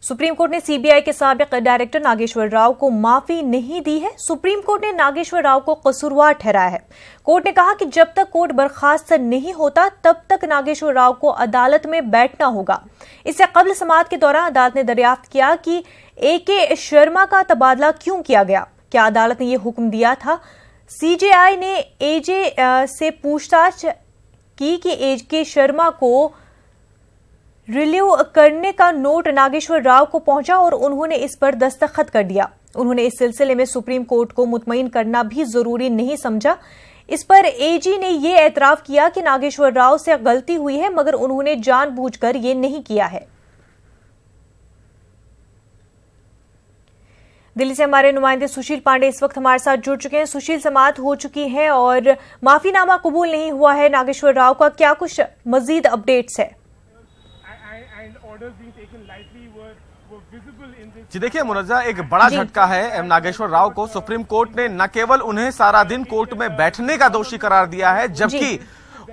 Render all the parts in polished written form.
Supreme court ने CBI के साबिक डायरेक्टर नागेश्वर राव को माफी नहीं दी है। सुप्रीम कोर्ट ने नागेश्वर राव को कसूरवार ठहराया है। कोर्ट ने कहा कि जब तक कोर्ट बर्खास्त नहीं होता तब तक नागेश्वर राव को अदालत में बैठना होगा। इससे कबल समाअत के दौरान अदालत ने दरियाफ्त किया कि AK शर्मा का तबादला क्यों किया गया। क्या अदालत ने यह हुक्म दिया था? CJI ने AJ से पूछताछ की कि AK शर्मा को रिलीव करने का नोट नागेश्वर राव को पहुंचा और उन्होंने इस पर दस्तखत कर दिया। उन्होंने इस सिलसिले में सुप्रीम कोर्ट को मुतमईन करना भी जरूरी नहीं समझा। इस पर AG ने यह एतराफ किया कि नागेश्वर राव से गलती हुई है, मगर उन्होंने जानबूझकर ये नहीं किया है। दिल्ली से हमारे नुमाइंदे सुशील पांडे इस वक्त हमारे साथ जुड़ चुके हैं। सुशील, समाअत हो चुकी है और माफीनामा कबूल नहीं हुआ है नागेश्वर राव का, क्या कुछ मजीद अपडेट्स है? जी देखिए मुनज्जा, एक बड़ा झटका है एम नागेश्वर राव को। सुप्रीम कोर्ट ने न केवल उन्हें सारा दिन कोर्ट में बैठने का दोषी करार दिया है, जबकि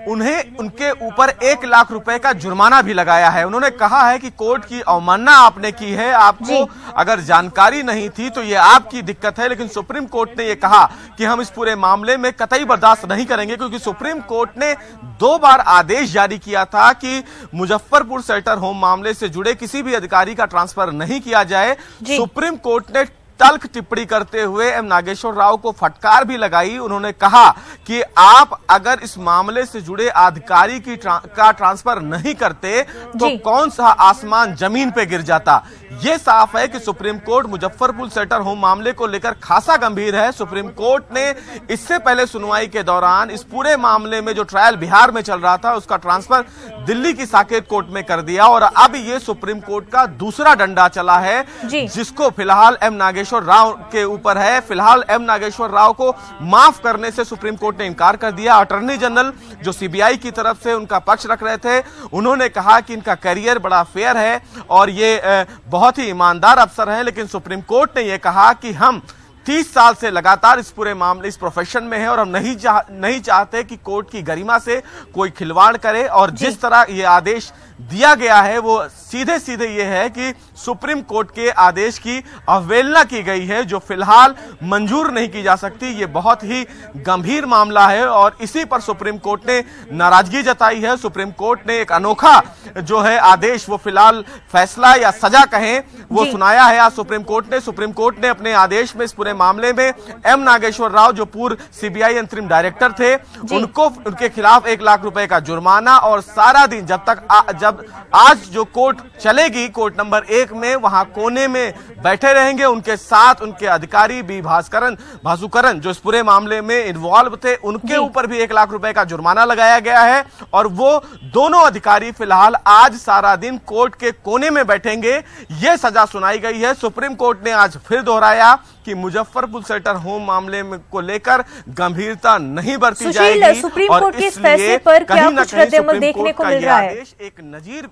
उन्हें उनके ऊपर 1 लाख रुपए का जुर्माना भी लगाया है। उन्होंने कहा है कि कोर्ट की अवमानना आपने की है, आपको अगर जानकारी नहीं थी तो ये आपकी दिक्कत है। लेकिन सुप्रीम कोर्ट ने ये कहा कि हम इस पूरे मामले में कतई बर्दाश्त नहीं करेंगे, क्योंकि सुप्रीम कोर्ट ने 2 बार आदेश जारी किया था कि मुजफ्फरपुर शेल्टर होम मामले से जुड़े किसी भी अधिकारी का ट्रांसफर नहीं किया जाए। सुप्रीम कोर्ट ने तल्ख टिप्पणी करते हुए एम नागेश्वर राव को फटकार भी लगाई। उन्होंने कहा कि आप अगर इस मामले से जुड़े अधिकारी का ट्रांसफर नहीं करते तो कौन सा आसमान जमीन पे गिर जाता। ये साफ है कि supreme court Muzaffarpur shelter home मामले को लेकर खासा गंभीर है। सुप्रीम कोर्ट ने इससे पहले सुनवाई के दौरान इस पूरे मामले में जो ट्रायल बिहार में चल रहा था उसका ट्रांसफर दिल्ली की साकेत कोर्ट में कर दिया, और अब ये सुप्रीम कोर्ट का दूसरा डंडा चला है जिसको फिलहाल एम नागेश्वर राव के ऊपर है। फिलहाल एम नागेश्वर राव को माफ करने से सुप्रीम कोर्ट ने इनकार कर दिया। अटॉर्नी जनरल जो CBI की तरफ से उनका पक्ष रख रहे थे, उन्होंने कहा कि इनका करियर बड़ा फेयर है और ये बहुत ही ईमानदार अफसर है। लेकिन सुप्रीम कोर्ट ने यह कहा कि हम 30 साल से लगातार इस पूरे मामले, इस प्रोफेशन में है और हम नहीं चाहते कि कोर्ट की गरिमा से कोई खिलवाड़ करे। और जिस तरह ये आदेश दिया गया है वो सीधे सीधे ये है कि सुप्रीम कोर्ट के आदेश की अवहेलना की गई है, जो फिलहाल मंजूर नहीं की जा सकती। ये बहुत ही गंभीर मामला है और इसी पर सुप्रीम कोर्ट ने नाराजगी जताई है। सुप्रीम कोर्ट ने एक अनोखा जो है आदेश, वो फिलहाल फैसला या सजा कहें, वो सुनाया है आज सुप्रीम कोर्ट ने। सुप्रीम कोर्ट ने अपने आदेश में इस पूरे मामले में एम नागेश्वर राव जो पूर्व CBI अंतरिम डायरेक्टर थे, उनके खिलाफ 1 लाख रुपए का जुर्माना और सारा दिन जब आज जो कोर्ट चलेगी, कोर्ट नंबर 1 में, वहां कोने में बैठे रहेंगे। उनके साथ उनके अधिकारी बी भासुकरन जो इस पूरे मामले में इन्वॉल्व थे, उनके ऊपर भी 1 लाख रुपए का जुर्माना लगाया गया है और वो दोनों अधिकारी फिलहाल आज सारा दिन कोर्ट के कोने में बैठेंगे। ये सजा सुनाई गई है। सुप्रीम कोर्ट ने आज फिर दोहराया कि मुजफ्फरपुर शेल्टर होम मामले में को लेकर गंभीरता नहीं बरती जाएगी। सुप्रीम कोर्ट के इस फैसले पर क्या कुछ रद्द-ए-अमल देखने को मिल रहा है? एक नजीर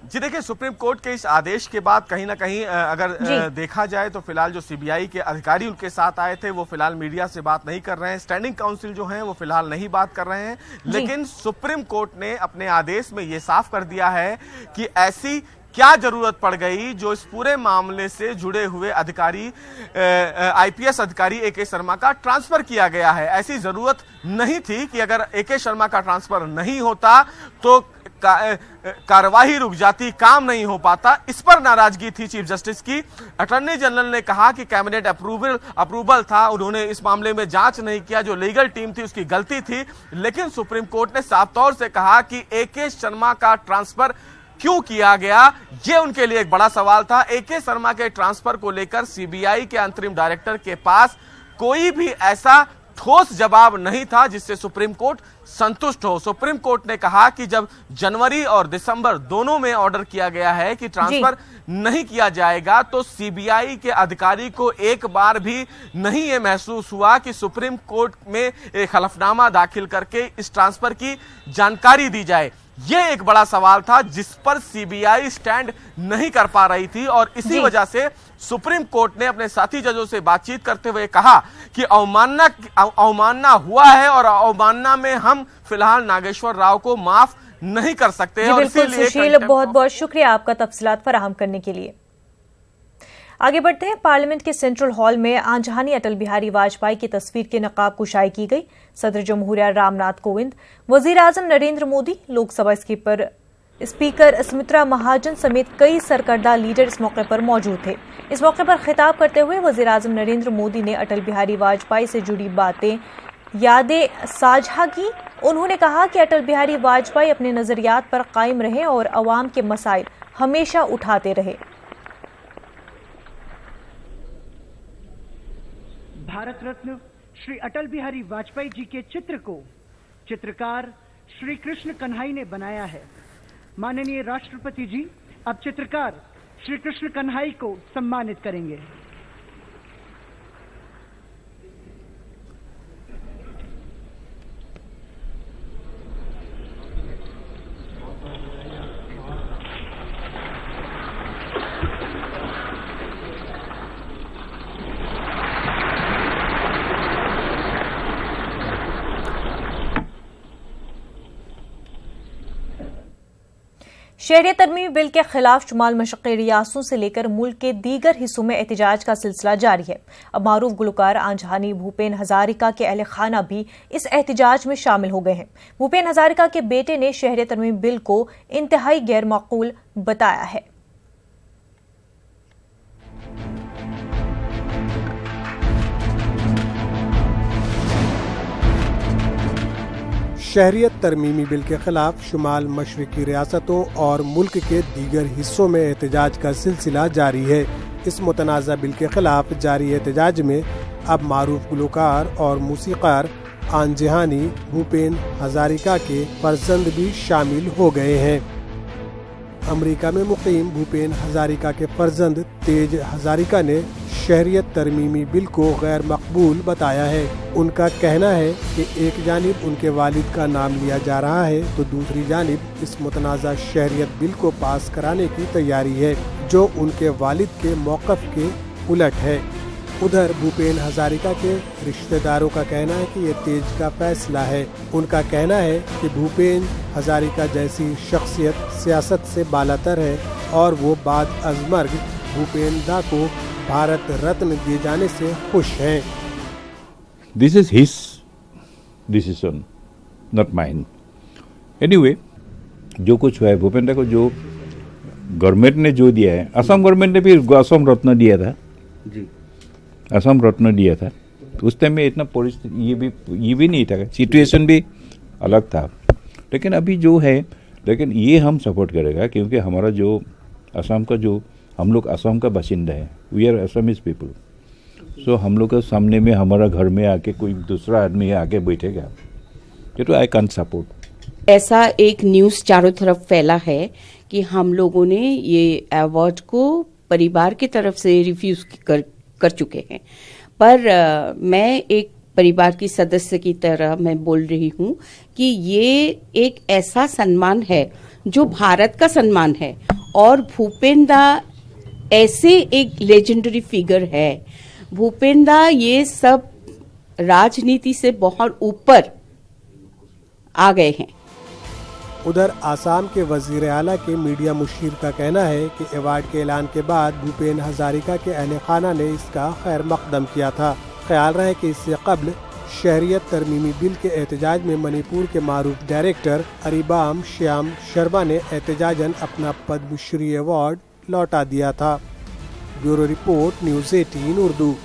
जी देखिए, सुप्रीम कोर्ट के इस आदेश के बाद कहीं ना कहीं अगर देखा जाए तो फिलहाल जो CBI के अधिकारी उनके साथ आए थे वो फिलहाल मीडिया से बात नहीं कर रहे हैं। स्टैंडिंग काउंसिल जो है वो फिलहाल नहीं बात कर रहे हैं। लेकिन सुप्रीम कोर्ट ने अपने आदेश में ये साफ कर दिया है कि ऐसी क्या जरूरत पड़ गई जो इस पूरे मामले से जुड़े हुए अधिकारी IPS अधिकारी AK शर्मा का ट्रांसफर किया गया है। ऐसी जरूरत नहीं थी कि अगर AK शर्मा का ट्रांसफर नहीं होता तो कार्यवाही रुक जाती, काम नहीं हो पाता। इस पर नाराजगी थी चीफ जस्टिस की। अटॉर्नी जनरल ने कहा कि कैबिनेट अप्रूवल था, उन्होंने इस मामले में जांच नहीं किया, जो लीगल टीम थी उसकी गलती थी। लेकिन सुप्रीम कोर्ट ने साफ तौर से कहा कि AK शर्मा का ट्रांसफर क्यों किया गया, ये उनके लिए एक बड़ा सवाल था। AK शर्मा के ट्रांसफर को लेकर CBI के अंतरिम डायरेक्टर के पास कोई भी ऐसा ठोस जवाब नहीं था जिससे सुप्रीम कोर्ट संतुष्ट हो। सुप्रीम कोर्ट ने कहा कि जब जनवरी और दिसंबर दोनों में ऑर्डर किया गया है कि ट्रांसफर नहीं किया जाएगा, तो CBI के अधिकारी को एक बार भी नहीं ये महसूस हुआ कि सुप्रीम कोर्ट में एक हलफनामा दाखिल करके इस ट्रांसफर की जानकारी दी जाए। यह एक बड़ा सवाल था जिस पर CBI स्टैंड नहीं कर पा रही थी और इसी वजह से सुप्रीम कोर्ट ने अपने साथी जजों से बातचीत करते हुए कहा कि अवमानना हुआ है और अवमानना में हम फिलहाल नागेश्वर राव को माफ नहीं कर सकते। जी बिल्कुल सुशील, बहुत बहुत शुक्रिया आपका तफसीलात फराहम करने के लिए। आगे बढ़ते हैं। पार्लियामेंट के सेंट्रल हॉल में आंजहानी अटल बिहारी वाजपेयी की तस्वीर की नकाब कुशाई की गई। सदर जमहूरिया रामनाथ कोविंद, वजीर आजम नरेंद्र मोदी, लोकसभा स्पीकर सुमित्रा महाजन समेत कई सरकर्दा लीडर इस मौके पर मौजूद थे। इस मौके पर खिताब करते हुए वजीर आजम नरेंद्र मोदी ने अटल बिहारी वाजपेयी से जुड़ी बातें, यादें साझा की। उन्होंने कहा कि अटल बिहारी वाजपेयी अपने नजरियात पर कायम रहे और अवाम के मसाइल हमेशा उठाते रहे। भारत रत्न श्री अटल बिहारी वाजपेयी जी के चित्र को चित्रकार श्री कृष्ण कन्हाई ने बनाया है। माननीय राष्ट्रपति जी अब चित्रकार श्री कृष्ण कन्हाई को सम्मानित करेंगे। शहरियत तरमीमी बिल के खिलाफ शुमाल मशरक़ी रियासतों से लेकर मुल्क के दीगर हिस्सों में एहतजाज का सिलसिला जारी है। अब मारूफ गुलकार आंजहानी भूपेन हजारिका के अहले खाना भी इस एहतजाज में शामिल हो गए हैं। भूपेन हजारिका के बेटे ने शहरियत तरमीमी बिल को इंतहाई गैर माकूल बताया है। शहरियत तरमीमी बिल के खिलाफ शुमाल मशरिकी रियासतों और मुल्क के दीगर हिस्सों में एहतजाज का सिलसिला जारी है। इस मुतनाज़ा बिल के खिलाफ जारी एहतजाज में अब मारूफ गुलकार और मूसीकार आंजहानी भूपेन हजारिका के फर्जंद भी शामिल हो गए हैं। अमेरिका में मुकीम भूपेन हजारिका के फर्जंद तेज हजारिका ने शहरियत तरमीमी बिल को गैर मकबूल बताया है। उनका कहना है कि एक जानिब उनके वालिद का नाम लिया जा रहा है तो दूसरी जानिब इस मुतनाज़ा शहरियत बिल को पास कराने की तैयारी है, जो उनके वालिद के मौक़िफ़ के उलट है। उधर भूपेन हजारिका के रिश्तेदारों का कहना है कि ये तेज का फैसला है। उनका कहना है कि भूपेन हजारिका जैसी शख्सियत सियासत से बालातर है और वो बाद अज़ मर्ग भूपेन दा को भारत रत्न दिए जाने से खुश हैं। This is his decision, not mine. Anyway, जो कुछ हुआ है, भूपेन दा को जो गवर्नमेंट ने जो दिया है, असम गवर्नमेंट ने भी असम रत्न दिया था जी, असम रत्न दिया था। तो उस टाइम में इतना परिस्थिति ये भी नहीं था, सिचुएशन भी अलग था। लेकिन अभी जो है, लेकिन ये हम सपोर्ट करेगा क्योंकि हमारा जो असम का जो हम लोग असम का बाशिंदा है, वी आर असमीज पीपल। सो हम लोग के सामने में हमारा घर में आके कोई दूसरा आदमी आके बैठेगा, ये तो आई कांट सपोर्ट। ऐसा एक न्यूज़ चारों तरफ फैला है कि हम लोगों ने ये अवार्ड को परिवार की तरफ से रिफ्यूज कर चुके हैं। पर मैं एक परिवार की सदस्य की तरह मैं बोल रही हूँ कि ये एक ऐसा सम्मान है जो भारत का सम्मान है और भूपेन दा ऐसे एक लेजेंडरी फिगर है। भूपेन दा ये सब राजनीति से बहुत ऊपर आ गए हैं। उधर आसाम के वजीर आला के मीडिया मुशीर का कहना है कि अवार्ड के ऐलान के बाद भूपेन हजारिका के अहले खाना ने इसका खैर मकदम किया था। ख्याल रहे कि इससे कबल शहरियत तरमीमी बिल के एहतजाज में मणिपुर के मारूफ डायरेक्टर अरिबाम श्याम शर्मा ने एहतजाजन अपना पद्मश्री अवार्ड लौटा दिया था। Bureau report, news 18 Urdu.